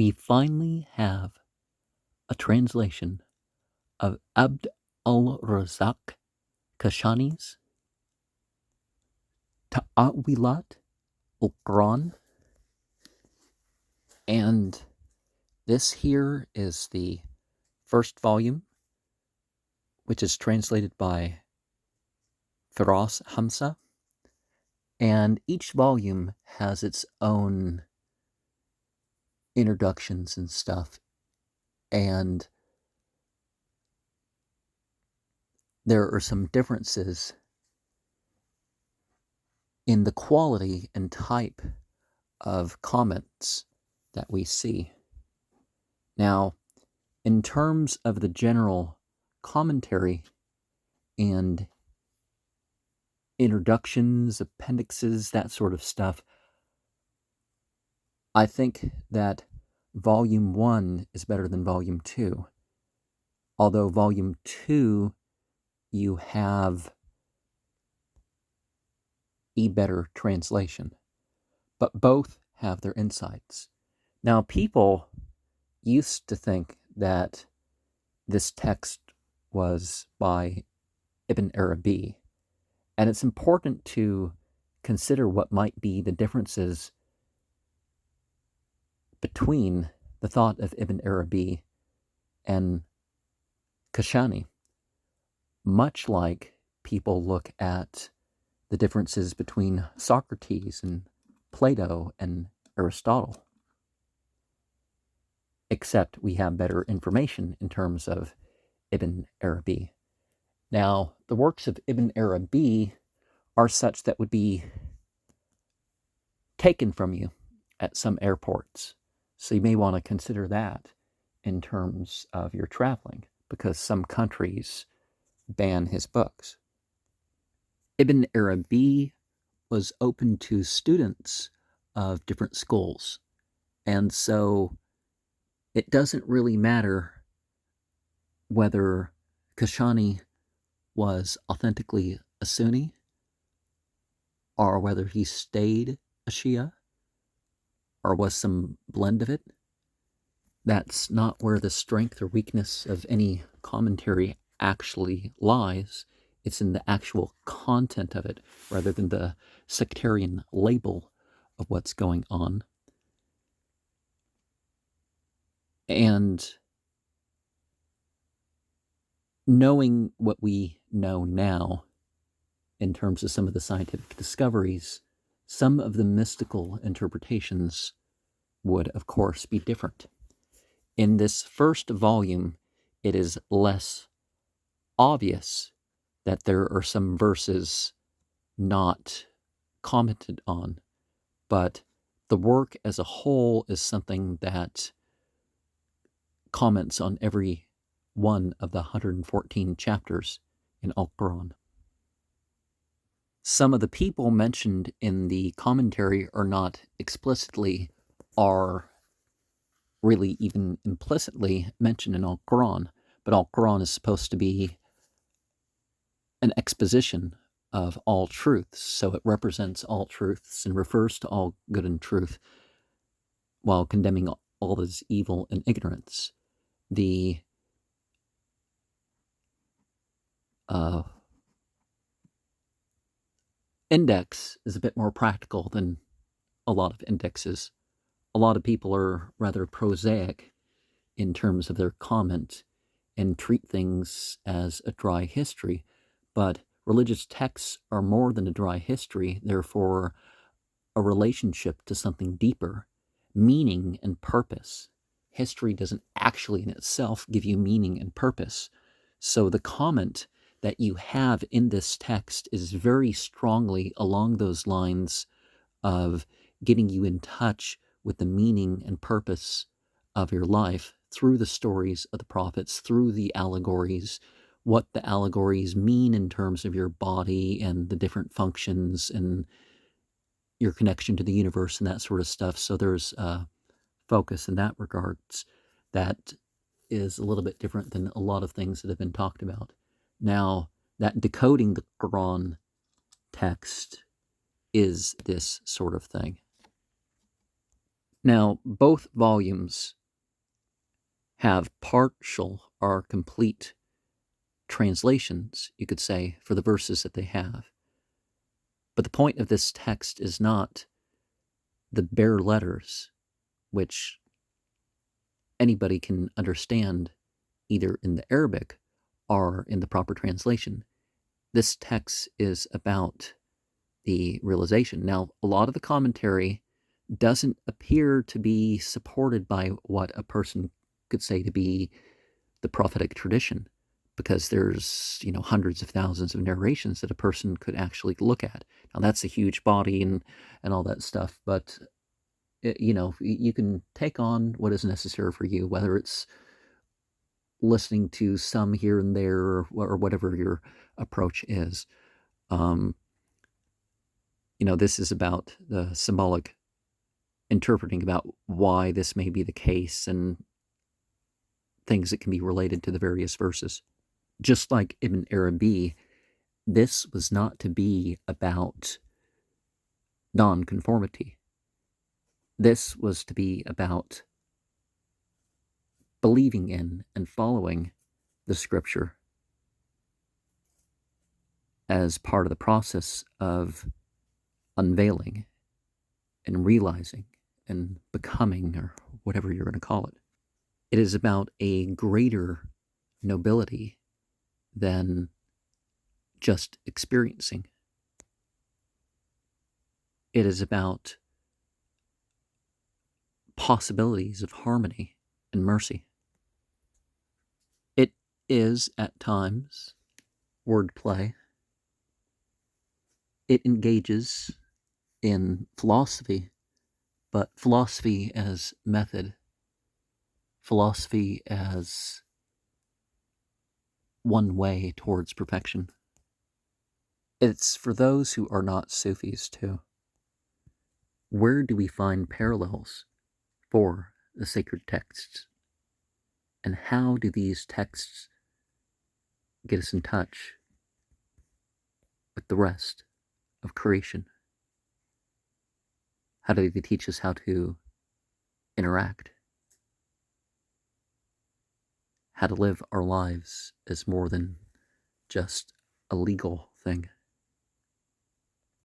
we finally have a translation of Abd Al Razzaq Kashani's Ta'awilat al-Quran, and this here is the first volume, which is translated by Feras Hamza, and each volume has its own introductions and stuff, and there are some differences in the quality and type of comments that we see. Now, in terms of the general commentary and introductions, appendixes, that sort of stuff, I think that Volume 1 is better than Volume 2. Although Volume 2, you have a better translation. But both have their insights. Now, people used to think that this text was by Ibn Arabi, and it's important to consider what might be the differences between the thought of Ibn Arabi and Kashani, much like people look at the differences between Socrates and Plato and Aristotle, except we have better information in terms of Ibn Arabi. Now, the works of Ibn Arabi are such that would be taken from you at some airports. So you may want to consider that in terms of your traveling, because some countries ban his books. Ibn Arabi was open to students of different schools, and so it doesn't really matter whether Kashani was authentically a Sunni or whether he stayed a Shia or was some blend of it. That's not where the strength or weakness of any commentary actually lies. It's in the actual content of it rather than the sectarian label of what's going on. And knowing what we know now in terms of some of the scientific discoveries, some of the mystical interpretations would, of course, be different. In this first volume, it is less obvious that there are some verses not commented on, but the work as a whole is something that comments on every one of the 114 chapters in Al-Quran. Some of the people mentioned in the commentary are not explicitly or really even implicitly mentioned in Al-Quran, but Al-Quran is supposed to be an exposition of all truths, so it represents all truths and refers to all good and truth while condemning all that is evil and ignorance. The index is a bit more practical than a lot of indexes. A lot of people are rather prosaic in terms of their comment and treat things as a dry history, but religious texts are more than a dry history, therefore a relationship to something deeper, meaning and purpose. History doesn't actually in itself give you meaning and purpose. So the comment that you have in this text is very strongly along those lines of getting you in touch with the meaning and purpose of your life through the stories of the prophets, through the allegories, what the allegories mean in terms of your body and the different functions and your connection to the universe and that sort of stuff. So there's a focus in that regards that is a little bit different than a lot of things that have been talked about. Now, that decoding the Quran text is this sort of thing. Now, both volumes have partial or complete translations, you could say, for the verses that they have. But the point of this text is not the bare letters, which anybody can understand either in the Arabic or in the proper translation. This text is about the realization. Now, a lot of the commentary doesn't appear to be supported by what a person could say to be the prophetic tradition, because there's, hundreds of thousands of narrations that a person could actually look at. Now, that's a huge body and all that stuff, but you can take on what is necessary for you, whether it's listening to some here and there, or whatever your approach is. Um, this is about the symbolic interpreting about why this may be the case and things that can be related to the various verses. Just like Ibn Arabi, this was not to be about nonconformity. This was to be about believing in and following the scripture as part of the process of unveiling and realizing and becoming, or whatever you're going to call it. It is about a greater nobility than just experiencing. It is about possibilities of harmony and mercy. It is, at times, wordplay. It engages in philosophy, but philosophy as method, philosophy as one way towards perfection. It's for those who are not Sufis, too. Where do we find parallels for the sacred texts? And how do these texts get us in touch with the rest of creation? How do they teach us how to interact? How to live our lives as more than just a legal thing?